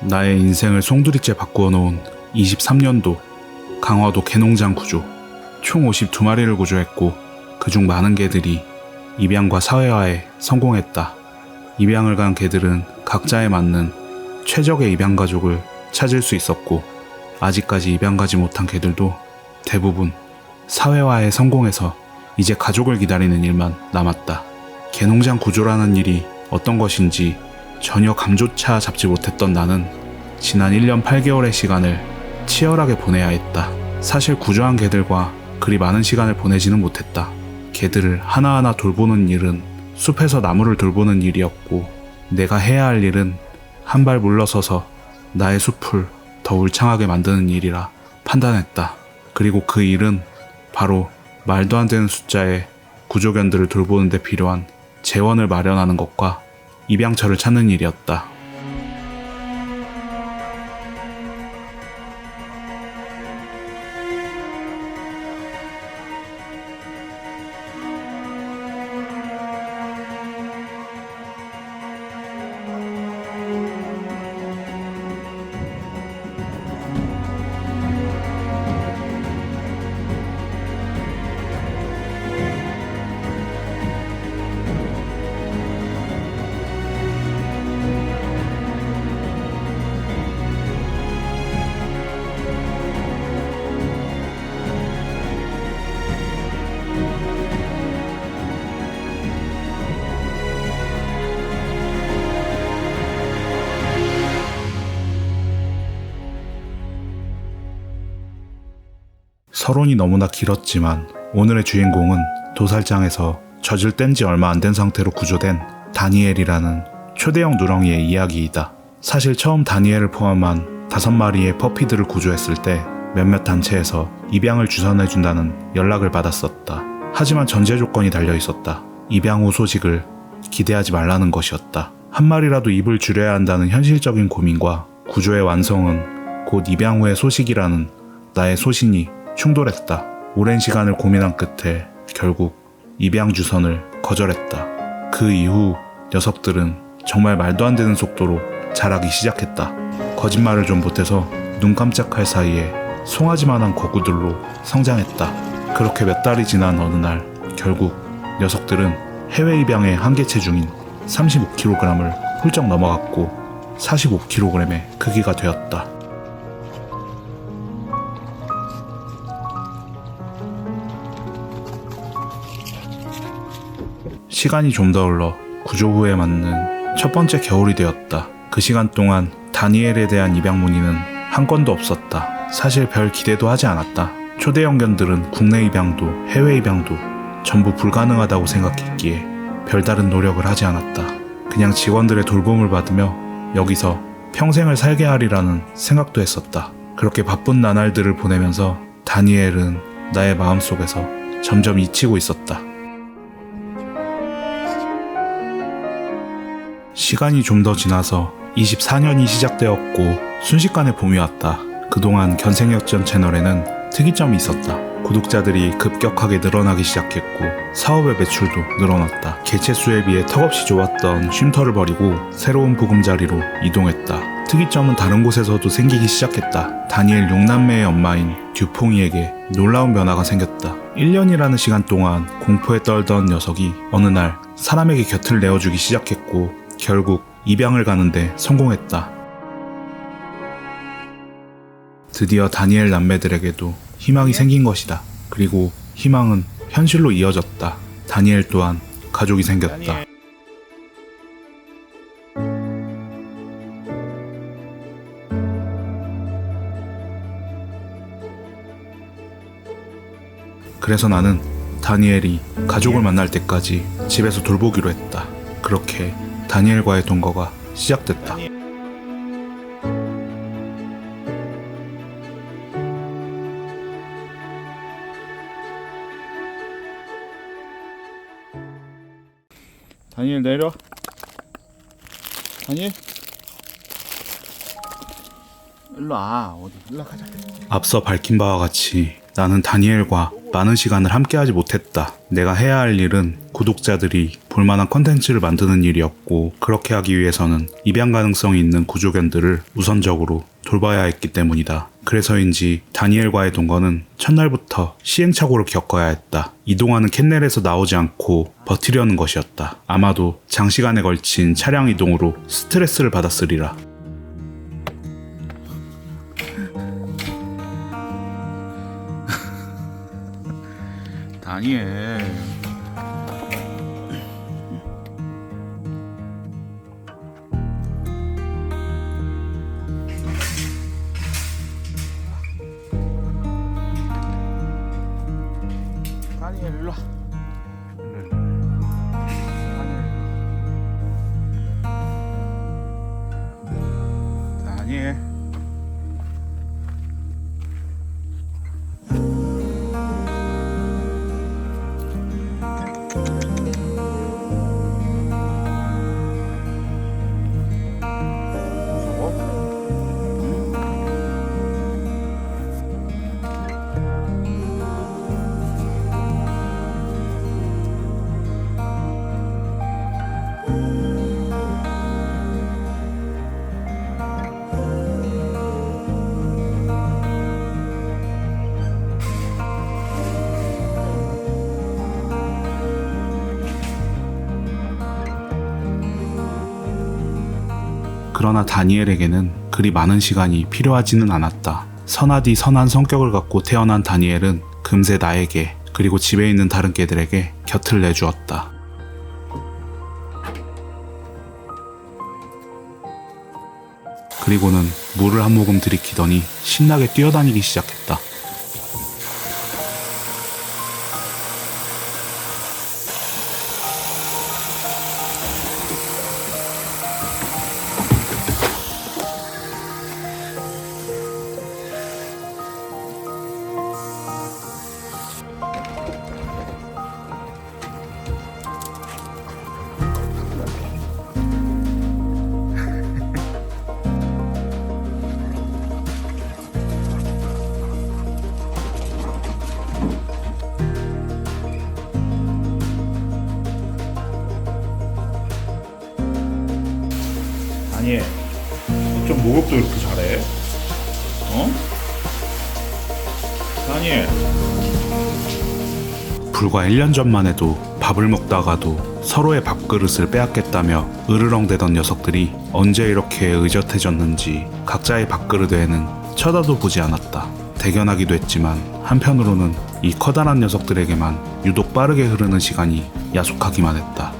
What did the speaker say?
나의 인생을 송두리째 바꾸어 놓은 23년도 강화도 개농장 구조. 총 52마리를 구조했고 그중 많은 개들이 입양과 사회화에 성공했다. 입양을 간 개들은 각자에 맞는 최적의 입양 가족을 찾을 수 있었고 아직까지 입양 가지 못한 개들도 대부분 사회화에 성공해서 이제 가족을 기다리는 일만 남았다. 개농장 구조라는 일이 어떤 것인지 전혀 감조차 잡지 못했던 나는 지난 1년 8개월의 시간을 치열하게 보내야 했다. 사실 구조한 개들과 그리 많은 시간을 보내지는 못했다. 개들을 하나하나 돌보는 일은 숲에서 나무를 돌보는 일이었고 내가 해야 할 일은 한 발 물러서서 나의 숲을 더 울창하게 만드는 일이라 판단했다. 그리고 그 일은 바로 말도 안 되는 숫자의 구조견들을 돌보는 데 필요한 재원을 마련하는 것과 입양처를 찾는 일이었다. 서론이 너무나 길었지만 오늘의 주인공은 도살장에서 젖을 뗀 지 얼마 안 된 상태로 구조된 다니엘이라는 초대형 누렁이의 이야기이다. 사실 처음 다니엘을 포함한 5마리의 퍼피들을 구조했을 때 몇몇 단체에서 입양을 주선해준다는 연락을 받았었다. 하지만 전제 조건이 달려있었다. 입양 후 소식을 기대하지 말라는 것이었다. 한 마리라도 입을 줄여야 한다는 현실적인 고민과 구조의 완성은 곧 입양 후의 소식이라는 나의 소신이 충돌했다. 오랜 시간을 고민한 끝에 결국 입양 주선을 거절했다. 그 이후 녀석들은 정말 말도 안 되는 속도로 자라기 시작했다. 거짓말을 좀 보태서 눈 깜짝할 사이에 송아지만한 거구들로 성장했다. 그렇게 몇 달이 지난 어느 날 결국 녀석들은 해외 입양의 한계 체중인 35kg을 훌쩍 넘어갔고 45kg의 크기가 되었다. 시간이 좀 더 흘러 구조 후에 맞는 첫 번째 겨울이 되었다. 그 시간 동안 다니엘에 대한 입양 문의는 한 건도 없었다. 사실 별 기대도 하지 않았다. 초대형견들은 국내 입양도 해외 입양도 전부 불가능하다고 생각했기에 별다른 노력을 하지 않았다. 그냥 직원들의 돌봄을 받으며 여기서 평생을 살게 하리라는 생각도 했었다. 그렇게 바쁜 나날들을 보내면서 다니엘은 나의 마음속에서 점점 잊히고 있었다. 시간이 좀 더 지나서 24년이 시작되었고 순식간에 봄이 왔다. 그동안 견생역전 채널에는 특이점이 있었다. 구독자들이 급격하게 늘어나기 시작했고 사업의 매출도 늘어났다. 개체수에 비해 턱없이 좋았던 쉼터를 버리고 새로운 보금자리로 이동했다. 특이점은 다른 곳에서도 생기기 시작했다. 다니엘 6남매의 엄마인 듀퐁이에게 놀라운 변화가 생겼다. 1년이라는 시간 동안 공포에 떨던 녀석이 어느 날 사람에게 곁을 내어주기 시작했고 결국 입양을 가는데 성공했다. 드디어 다니엘 남매들에게도 희망이 생긴 것이다. 그리고 희망은 현실로 이어졌다. 다니엘 또한 가족이 생겼다. 그래서 나는 다니엘이 가족을 만날 때까지 집에서 돌보기로 했다. 그렇게 다니엘과의 동거가 시작됐다. 다니엘 내려. 다니엘 일로 와. 어디 일로 가자. 앞서 밝힌 바와 같이 나는 다니엘과 많은 시간을 함께하지 못했다. 내가 해야 할 일은 구독자들이 볼만한 컨텐츠를 만드는 일이었고, 그렇게 하기 위해서는 입양 가능성이 있는 구조견들을 우선적으로 돌봐야 했기 때문이다. 그래서인지 다니엘과의 동거는 첫날부터 시행착오를 겪어야 했다. 이동하는 캔넬에서 나오지 않고 버티려는 것이었다. 아마도 장시간에 걸친 차량 이동으로 스트레스를 받았으리라. 다니엘, 다니엘 일로 와. 다니엘. 그러나 다니엘에게는 그리 많은 시간이 필요하지는 않았다. 선하디 선한 성격을 갖고 태어난 다니엘은 금세 나에게 그리고 집에 있는 다른 개들에게 곁을 내주었다. 그리고는 물을 한 모금 들이키더니 신나게 뛰어다니기 시작했다. 다니엘, 어쩜 목욕도 이렇게 잘해? 어? 다니엘. 불과 1년 전만 해도 밥을 먹다가도 서로의 밥그릇을 빼앗겠다며 으르렁대던 녀석들이 언제 이렇게 의젓해졌는지 각자의 밥그릇에는 쳐다도 보지 않았다. 대견하기도 했지만 한편으로는 이 커다란 녀석들에게만 유독 빠르게 흐르는 시간이 야속하기만 했다.